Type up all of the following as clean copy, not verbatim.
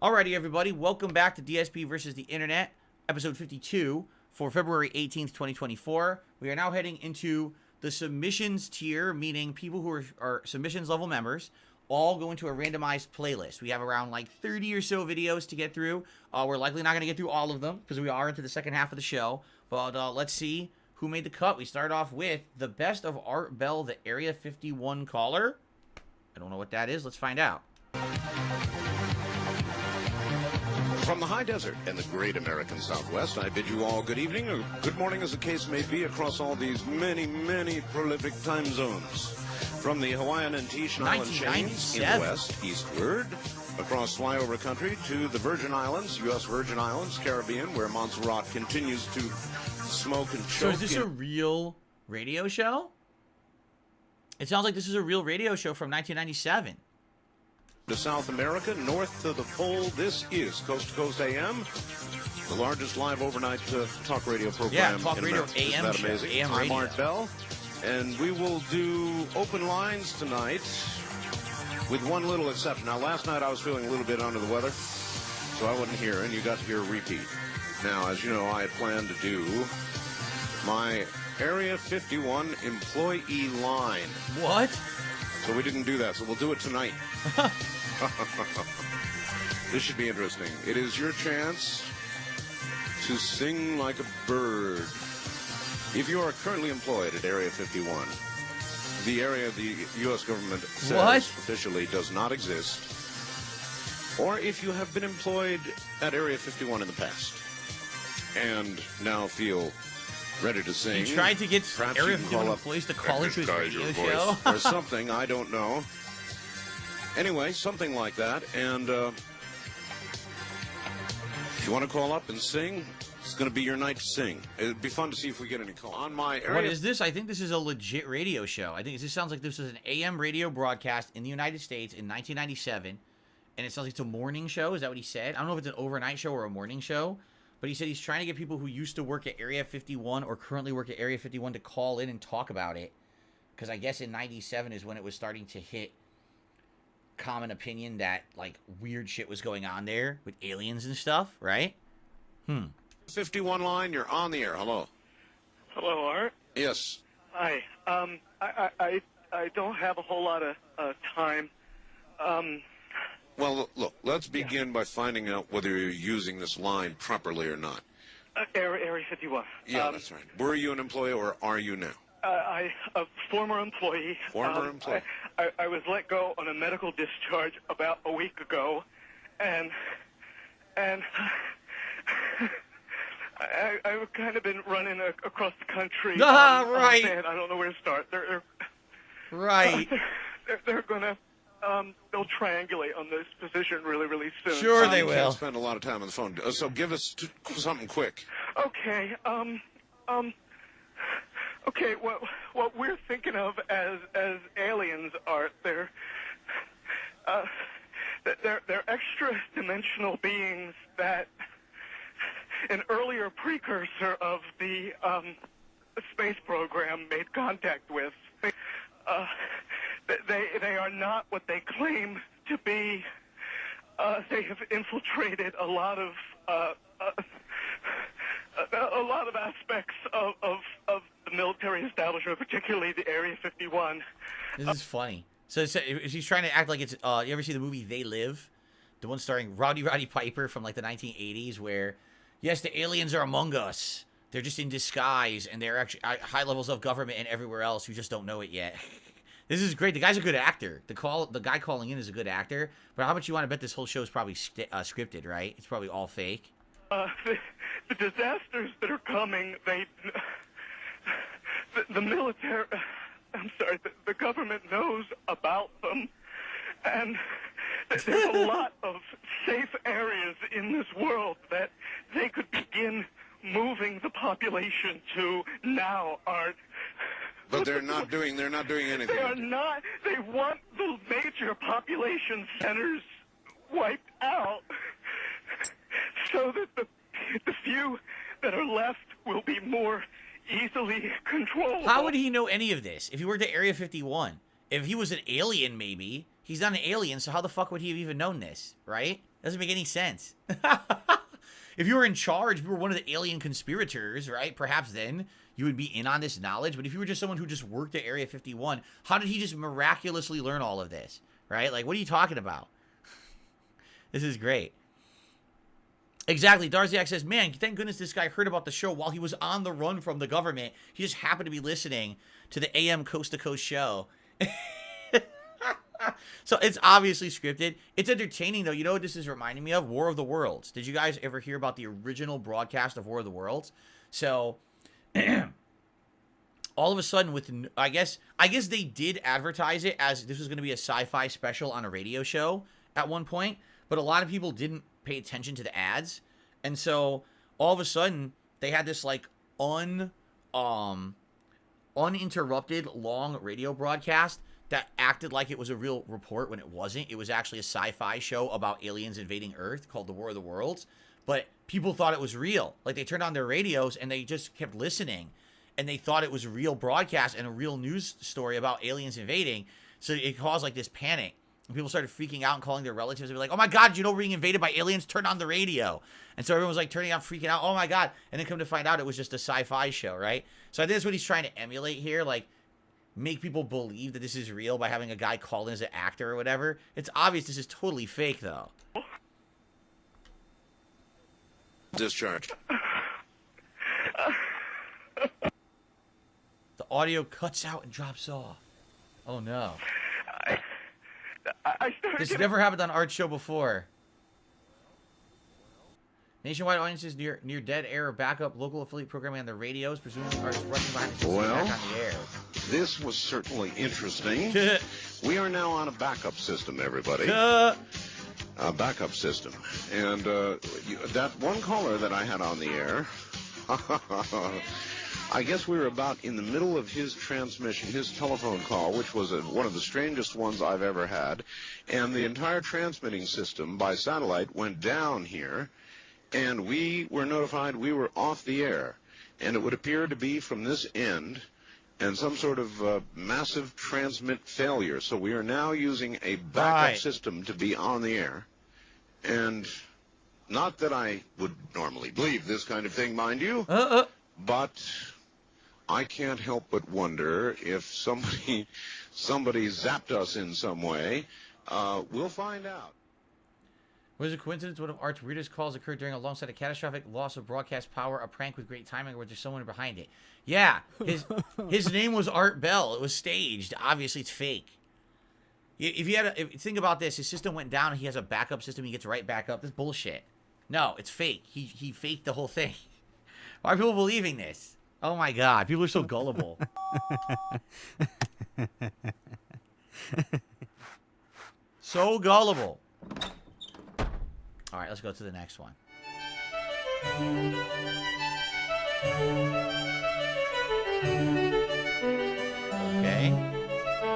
Alrighty, everybody, welcome back to DSP versus the Internet, episode 52 for February 18th, 2024. We are now heading into the submissions tier, meaning people who are submissions level members all go into a randomized playlist. We have around like 30 or so videos to get through. We're likely not going to get through all of them because we are into the second half of the show. But let's see who made the cut. We start off with the best of Art Bell, the Area 51 caller. I don't know what that is. Let's find out. From the high desert and the great American Southwest, I bid you all good evening, or good morning as the case may be, across all these many, many prolific time zones. From the Hawaiian and Tahitian Island chains in the west, eastward, across flyover country to the Virgin Islands, U.S. Virgin Islands, Caribbean, where Montserrat continues to smoke and choke. So is this a real radio show? It sounds like this is a real radio show from 1997. To South America, north of the pole, this is Coast to Coast AM, the largest live overnight talk radio program talk in radio America. AM Isn't that amazing? AM I'm radio. Art Bell, and we will do open lines tonight with one little exception. Now, last night I was feeling a little bit under the weather, so I wasn't here, and you got to hear a repeat. Now, as you know, I had planned to do my Area 51 employee line. What? So we didn't do that, so we'll do it tonight. This should be interesting. It is your chance to sing like a bird. If you are currently employed at Area 51, the area the U.S. government says officially does not exist, or if you have been employed at Area 51 in the past and now feel ready to sing. He tried to get perhaps Area you can 51 call up employees to call into his disguise radio your show. voice or something, I don't know. Anyway, something like that, and if you want to call up and sing, it's going to be your night to sing. It'd be fun to see if we get any calls. On my area... What is this? I think this is a legit radio show. I think this sounds like this was an AM radio broadcast in the United States in 1997, and it sounds like it's a morning show. Is that what he said? I don't know if it's an overnight show or a morning show, but he said he's trying to get people who used to work at Area 51 or currently work at Area 51 to call in and talk about it, because I guess in 97 is when it was starting to hit common opinion that like weird shit was going on there with aliens and stuff, right? 51 line, you're on the air. Hello. Hello, Art. Yes. Hi. I don't have a whole lot of time. Well, look, let's begin by finding out whether you're using this line properly or not. Area 51. Yeah, that's right. Were you an employee or are you now? A former employee. Former employee. I was let go on a medical discharge about a week ago, and I've kind of been running across the country. Right. Oh, man, I don't know where to start. Right. They're gonna they'll triangulate on this position really, really soon. Sure they You will. can't spend a lot of time on the phone, so give us something quick. Okay. Okay. What we're thinking of as aliens are they're extra-dimensional beings that an earlier precursor of the space program made contact with. They are not what they claim to be. They have infiltrated a lot of aspects of the military establishment, particularly the Area 51. This is funny. So she's trying to act like it's. You ever see the movie They Live? The one starring Roddy Piper from like the 1980s, where yes, the aliens are among us. They're just in disguise, and they're actually high levels of government and everywhere else who just don't know it yet. This is great. The guy's a good actor. The guy calling in is a good actor. But how much you want to bet this whole show is probably scripted, right? It's probably all fake. The disasters that are coming, the military, I'm sorry, the government knows about them, and there's a lot of safe areas in this world that they could begin moving the population to now, Art. But they're not doing anything. They are not. They want the major population centers wiped out so that the few that are left will be more easily controllable. How would he know any of this if he worked at Area 51? If he was an alien, maybe. He's not an alien, so how the fuck would he have even known this, right? Doesn't make any sense. If you were in charge, if you were one of the alien conspirators, right, perhaps then you would be in on this knowledge. But if you were just someone who just worked at Area 51, how did he just miraculously learn all of this, right? Like, what are you talking about? This is great. Exactly. Darziak says, man, thank goodness this guy heard about the show while he was on the run from the government. He just happened to be listening to the AM Coast to Coast show. So it's obviously scripted. It's entertaining, though. You know what this is reminding me of? War of the Worlds. Did you guys ever hear about the original broadcast of War of the Worlds? So all of a sudden, with I guess they did advertise it as this was going to be a sci-fi special on a radio show at one point, but a lot of people didn't pay attention to the ads, and so all of a sudden they had this like uninterrupted long radio broadcast that acted like it was a real report when it wasn't. It was actually a sci-fi show about aliens invading Earth called The War of the Worlds, but people thought it was real. Like, they turned on their radios and they just kept listening, and they thought it was a real broadcast and a real news story about aliens invading. So it caused like this panic. And people started freaking out and calling their relatives and be like, oh my God, you know, we're being invaded by aliens, turn on the radio. And so everyone was like turning on, freaking out, oh my God. And then come to find out it was just a sci-fi show, right? So I think that's what he's trying to emulate here, like make people believe that this is real by having a guy called in as an actor or whatever. It's obvious this is totally fake, though. Discharge. The audio cuts out and drops off. Oh no. I started This never happened on Art's show before. Nationwide audiences near dead air or backup local affiliate programming on the radios. Presumably Art's rushing behind the system Well, back on the air. This was certainly interesting. We are now on a backup system, everybody. A backup system. And that one caller that I had on the air, I guess we were about in the middle of his transmission, his telephone call, which was one of the strangest ones I've ever had. And the entire transmitting system by satellite went down here, and we were notified we were off the air. And it would appear to be from this end and some sort of massive transmit failure. So we are now using a backup system to be on the air. And not that I would normally believe this kind of thing, mind you, but I can't help but wonder if somebody zapped us in some way. We'll find out. Was it a coincidence one of Art's weirdest calls occurred during alongside a catastrophic loss of broadcast power, a prank with great timing, or was there someone behind it? Yeah, his name was Art Bell. It was staged. Obviously, it's fake. If think about this, his system went down, and he has a backup system. He gets right back up. This bullshit. No, it's fake. He faked the whole thing. Why are people believing this? Oh my God, people are so gullible. So gullible. All right, let's go to the next one. Okay.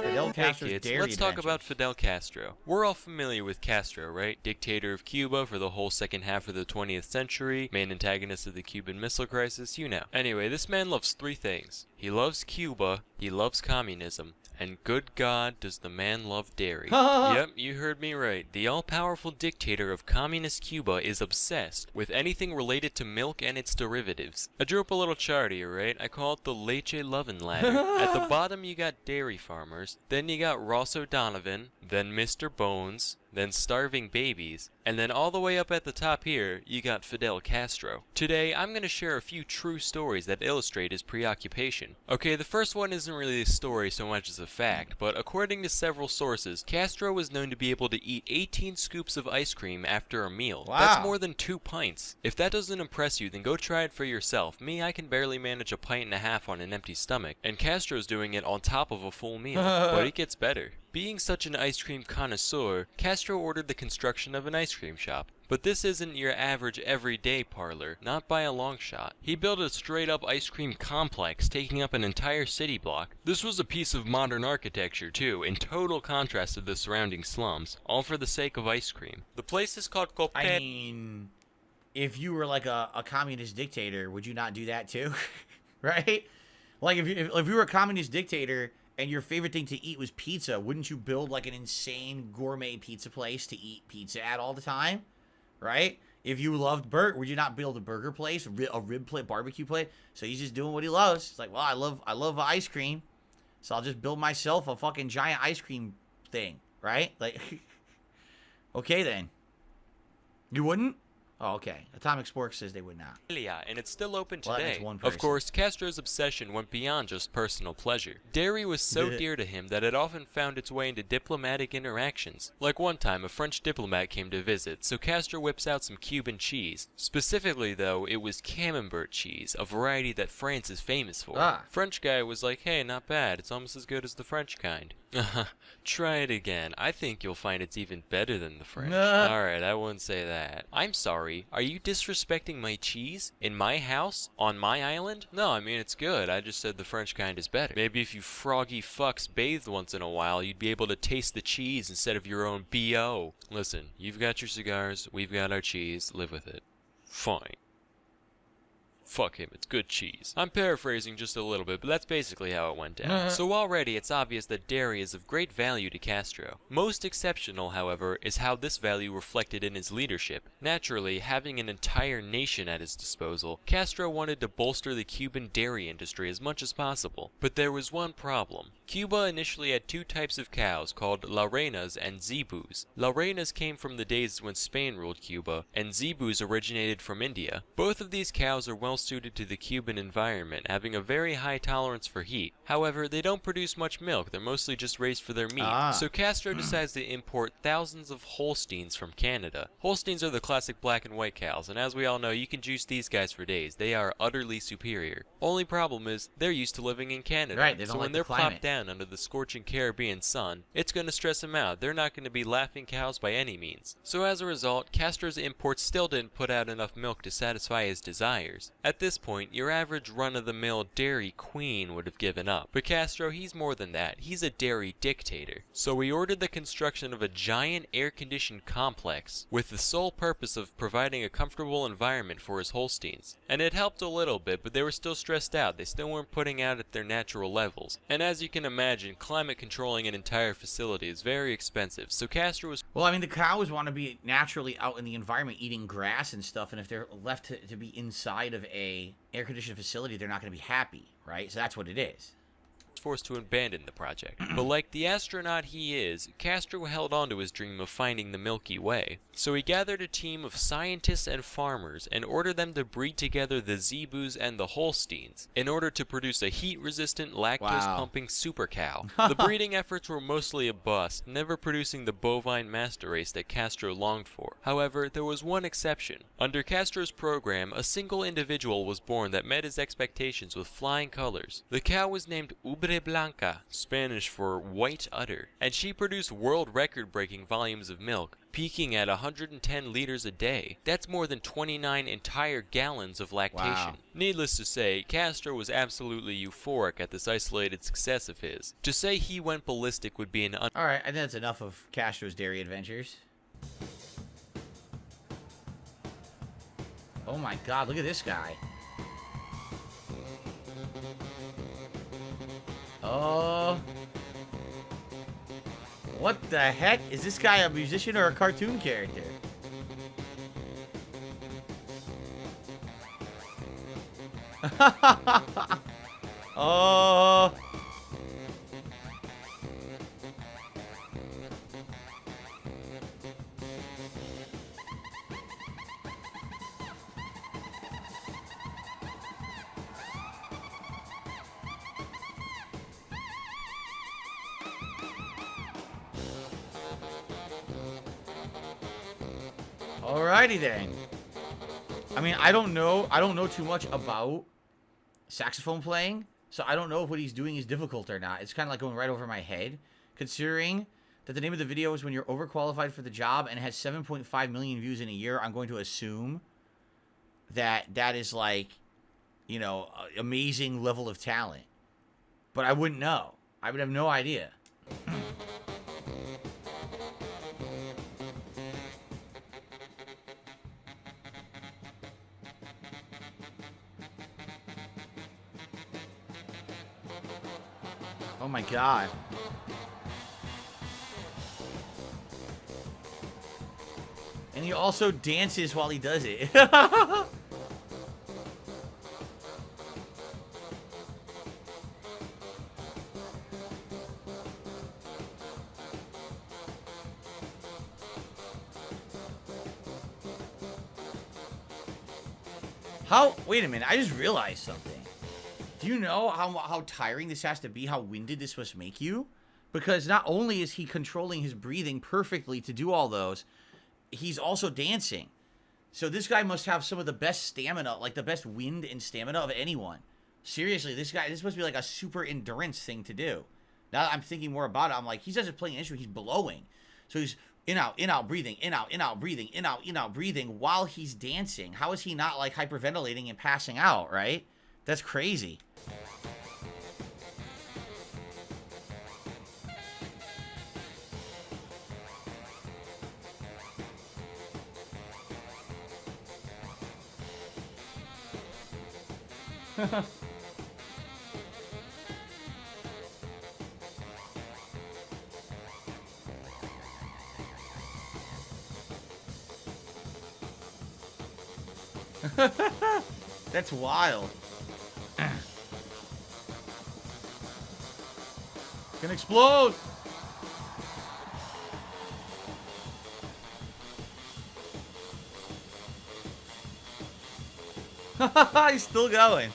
Fidel Castro's Hey kids, Dairy let's talk Adventures. about Fidel Castro. We're all familiar with Castro, right? Dictator of Cuba for the whole second half of the 20th century, main antagonist of the Cuban Missile Crisis, you know. Anyway, this man loves three things. He loves Cuba, he loves communism, and good God, does the man love dairy. Yep, you heard me right. The all-powerful dictator of communist Cuba is obsessed with anything related to milk and its derivatives. I drew up a little chart here, right? I call it the Leche Lovin' Ladder. At the bottom you got dairy farmers, then you got Ross O'Donovan, then Mr. Bones, then starving babies, and then all the way up at the top here, you got Fidel Castro. Today, I'm going to share a few true stories that illustrate his preoccupation. Okay, the first one isn't really a story so much as a fact, but according to several sources, Castro was known to be able to eat 18 scoops of ice cream after a meal. Wow. That's more than 2 pints. If that doesn't impress you, then go try it for yourself. Me, I can barely manage a pint and a half on an empty stomach, and Castro's doing it on top of a full meal. But it gets better. Being such an ice cream connoisseur, Castro ordered the construction of an ice cream shop. But this isn't your average everyday parlor, not by a long shot. He built a straight up ice cream complex taking up an entire city block. This was a piece of modern architecture too, in total contrast to the surrounding slums, all for the sake of ice cream. The place is called Copet. I mean, if you were like a communist dictator, would you not do that too? Right? Like if you were a communist dictator and your favorite thing to eat was pizza, wouldn't you build like an insane gourmet pizza place to eat pizza at all the time? right? If you loved burger, would you not build a burger place, a rib plate, barbecue plate? So he's just doing what he loves. It's like, well, I love ice cream, so I'll just build myself a fucking giant ice cream thing, right? Like, okay then. You wouldn't? Oh, okay. Atomic Spork says they would not. And it's still open Well, that today. makes one Of person. course, Castro's obsession went beyond just personal pleasure. Dairy was so dear to him that it often found its way into diplomatic interactions. Like one time, a French diplomat came to visit, so Castro whips out some Cuban cheese. Specifically, though, it was Camembert cheese, a variety that France is famous for. French guy was like, hey, not bad. It's almost as good as the French kind. Try it again. I think you'll find it's even better than the French. Alright, I wouldn't say that. I'm sorry. Are you disrespecting my cheese? In my house? On my island? No, I mean, it's good. I just said the French kind is better. Maybe if you froggy fucks bathed once in a while, you'd be able to taste the cheese instead of your own B.O. Listen, you've got your cigars, we've got our cheese. Live with it. Fine. Fuck him, it's good cheese. I'm paraphrasing just a little bit, but that's basically how it went down. So already it's obvious that dairy is of great value to Castro. Most exceptional, however, is how this value reflected in his leadership. Naturally, having an entire nation at his disposal, Castro wanted to bolster the Cuban dairy industry as much as possible. But there was one problem. Cuba initially had two types of cows called La Reinas and Zebus. La Reinas came from the days when Spain ruled Cuba, and Zebus originated from India. Both of these cows are well suited to the Cuban environment, having a very high tolerance for heat. However, they don't produce much milk, they're mostly just raised for their meat. So Castro decides to import thousands of Holsteins from Canada. Holsteins are the classic black and white cows, and as we all know, you can juice these guys for days. They are utterly superior. Only problem is, they're used to living in Canada. Right, they don't so like when the they're climate. plopped down under the scorching Caribbean sun, it's going to stress them out. They're not going to be laughing cows by any means. So as a result, Castro's imports still didn't put out enough milk to satisfy his desires. At this point, your average run-of-the-mill dairy queen would have given up. But Castro, he's more than that. He's a dairy dictator. So he ordered the construction of a giant air-conditioned complex with the sole purpose of providing a comfortable environment for his Holsteins. And it helped a little bit, but they were still stressed out. They still weren't putting out at their natural levels. And as you can imagine, climate controlling an entire facility is very expensive. So Castro was... Well, I mean, the cows want to be naturally out in the environment eating grass and stuff, and if they're left to be inside of a air-conditioned facility, they're not going to be happy, right? So that's what it is. forced to abandon the project. But like the astronaut he is, Castro held on to his dream of finding the Milky Way. So he gathered a team of scientists and farmers and ordered them to breed together the Zebus and the Holsteins in order to produce a heat-resistant, lactose-pumping super cow. The breeding efforts were mostly a bust, never producing the bovine master race that Castro longed for. However, there was one exception. Under Castro's program, a single individual was born that met his expectations with flying colors. The cow was named Ubre Blanca, Spanish for white udder, and she produced world record-breaking volumes of milk, peaking at 110 liters a day. That's more than 29 entire gallons of lactation. Needless to say, Castro was absolutely euphoric at this isolated success of his. To say he went ballistic would be an Alright, I think that's enough of Castro's dairy adventures. Oh my god, look at this guy. Oh. What the heck? Is this guy a musician or a cartoon character? Oh. Alrighty then. I mean, I don't know too much about saxophone playing, so I don't know if what he's doing is difficult or not. It's kind of like going right over my head, considering that the name of the video is When You're Overqualified for the Job and it has 7.5 million views in a year. I'm going to assume that that is like, you know, amazing level of talent. But I wouldn't know. I would have no idea. Oh my god. And And he also dances while he does it. Wait a minute, I just realized something. Do you know how tiring this has to be, how winded this must make you? Because not only is he controlling his breathing perfectly to do all those, he's also dancing. So this guy must have some of the best stamina, like the best wind and stamina of anyone. Seriously, this must be like a super endurance thing to do. Now that I'm thinking more about it, I'm like, he's not just playing an instrument, he's blowing. So he's in, out, breathing, in, out, breathing, in, out, breathing while he's dancing. How is he not like hyperventilating and passing out, right? That's crazy. That's wild. Can explode. He's still going.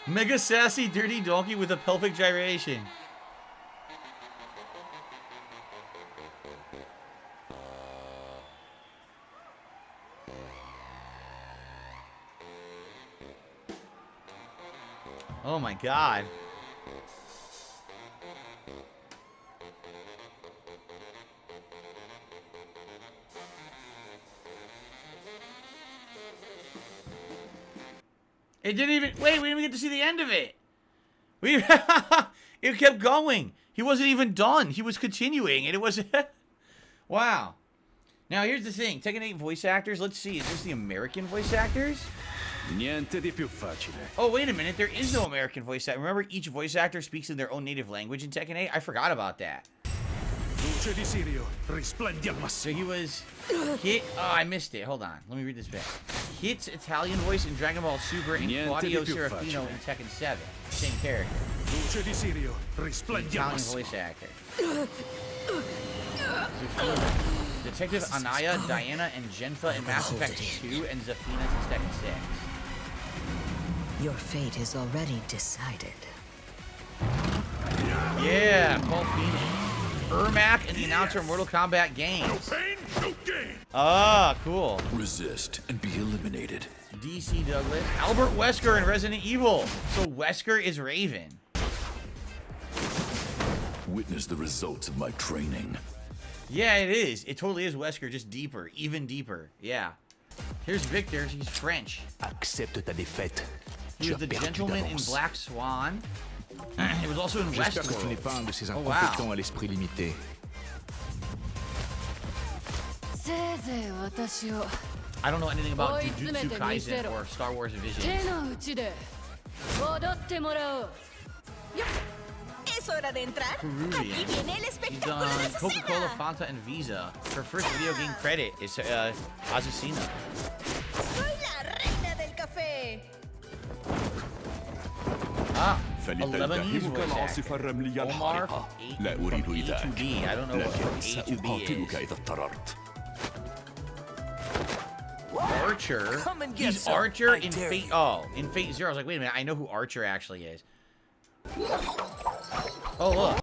Mega sassy dirty donkey with a pelvic gyration. Oh my god. It didn't even... Wait, we didn't even get to see the end of it. It kept going. He wasn't even done. He was continuing, and it was... Wow. Now, here's the thing. Tekken 8 voice actors. Let's see. Is this the American voice actors? Niente di più facile. Oh, wait a minute. There is no American voice actor. Remember, each voice actor speaks in their own native language in Tekken 8? I forgot about that. Luce di Sirio, risplendi al So massimo. he was hit. Oh, I missed it. Hold on. Let me read this back. Hit's Italian voice in Dragon Ball Super and Niente Claudio di più Serafino facile. in Tekken 7. Same character. Luce di Sirio, risplendi al Italian massimo. voice actor. Detective Anaya, Diana, and Genfa in Mass Effect 2 and Zafina in Tekken 6. Your fate is already decided. Yeah, Paul Phoenix. Ermac and the announcer of Mortal Kombat games. Pain, no gain. Ah, cool. Resist and be eliminated. DC Douglas. Albert Wesker in Resident Evil. So Wesker is Raven. Witness the results of my training. Yeah, it is. It totally is Wesker, just deeper. Even deeper. Yeah. Here's Victor. He's French. Accepte ta défaite. He was the gentleman in Black Swan. It was also in J'espère que tu n'es Westworld. pas un de ces Oh, incompétents wow. à l'esprit limité. I don't know anything about Jujutsu Kaisen or Star Wars Visions. Es hora de entrar. Peruvian. Aquí viene el He's espectáculo de done esa Coca-Cola, cena. Fanta, and Visa. Her first video game credit is Azucena. Soy la reina del café. Ah, a فلتلتهم Lebanese voice كالعاصفة actor. الرملية Omar الحارقة. A- لا from أريد A to ذاك. B. I don't know what لكن A to B سأقاتلك is. إذا اضطررت. Archer. Come and get He's some. Archer I in dare Fate. you. Oh, in Fate Zero. I was like, wait a minute. I know who Archer actually is. Oh, look.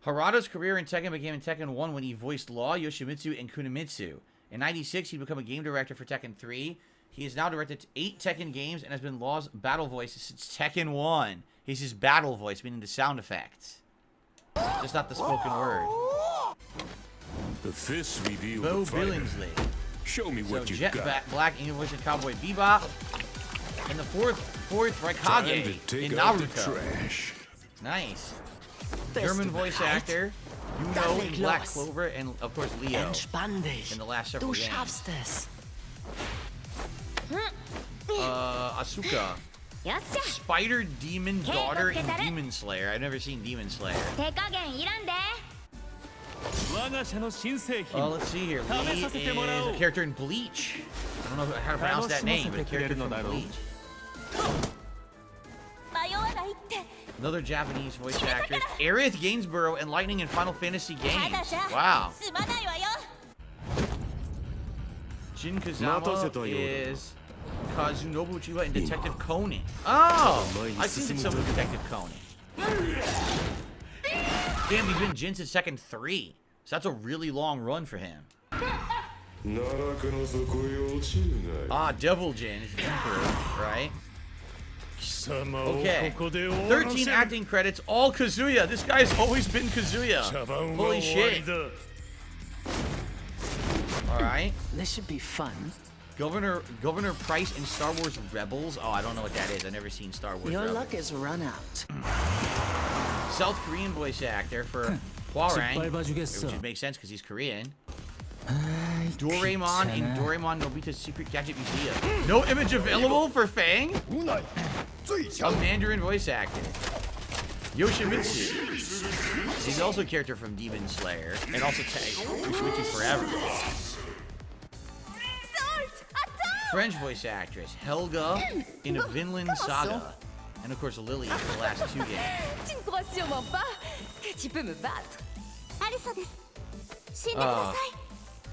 Harada's career in Tekken began in Tekken 1 when he voiced Law, Yoshimitsu, and Kunimitsu. In '96, he became a game director for Tekken 3. He has now directed 8 Tekken games and has been Law's battle voice since Tekken 1. He's his battle voice, meaning the sound effects. Just not the spoken word. This review Bo of fighter. Billingsley. Show me So what you Jet got. Black, English voice, and Cowboy Bebop. the fourth Raikage in Naruto. Nice. German voice actor. Yuno in Black Clover, and of course Leo Entspann dich. in the last several Du games. schaffst es. Asuka. Spider Demon Daughter in Demon Slayer. I've never seen Demon Slayer. Let's see here. Lee is a character in Bleach. I don't know how to pronounce that name, but a character from Bleach. Another Japanese voice actress. Aerith Gainsborough and Lightning in Final Fantasy games. Wow. Jin Kazama is Kazunobu Chiba in Detective Conan. Oh! I've seen some of Detective Conan. Damn, he's been Jin since second 3. So that's a really long run for him. Devil Jin is the Emperor, right? Okay. 13 acting credits, all Kazuya. This guy's always been Kazuya. Holy shit. Alright. This should be fun. Governor Price in Star Wars Rebels. Oh, I don't know what that is. I've never seen Star Wars Your Rebels. luck is run out. South Korean voice actor for Hwarang, which makes sense because he's Korean. Doraemon in Doraemon Nobita's Secret Gadget Museum. No image available for Fang? A Mandarin voice actor. Yoshimitsu. He's also a character from Demon Slayer. And also Yoshimitsu Forever. French voice actress. Helga in Vinland Saga. And of course Lily for the last 2 games.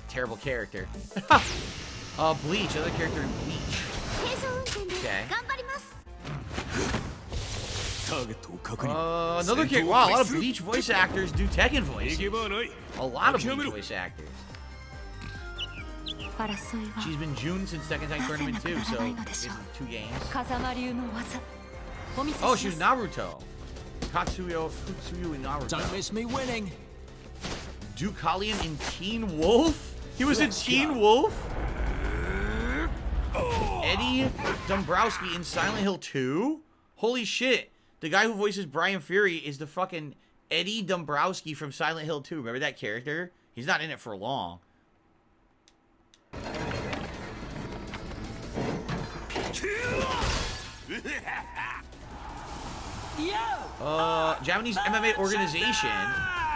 Terrible character. Bleach, other character in Bleach. Okay. Another character. Wow, a lot of Bleach voice actors do Tekken voice. A lot of Bleach voice actors. She's been June since Tekken Tag Tournament too, so it's 2 games. Oh, she was Naruto. Katsuyo in Naruto. Don't miss me winning. Deucalion in Teen Wolf? He was in Teen Wolf? Eddie Dombrowski in Silent Hill 2? Holy shit. The guy who voices Brian Fury is the fucking Eddie Dombrowski from Silent Hill 2. Remember that character? He's not in it for long. Japanese MMA organization,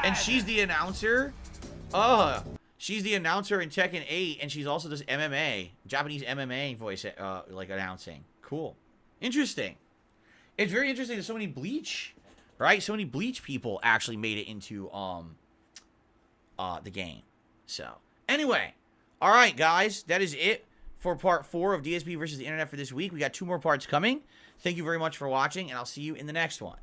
and she's the announcer. She's the announcer in Tekken 8, and she's also this MMA, Japanese MMA voice, like announcing. Cool, interesting. It's very interesting that so many Bleach, right? So many Bleach people actually made it into the game. So anyway, all right, guys, that is it for part 4 of DSP versus the Internet for this week. We got 2 more parts coming. Thank you very much for watching, and I'll see you in the next one.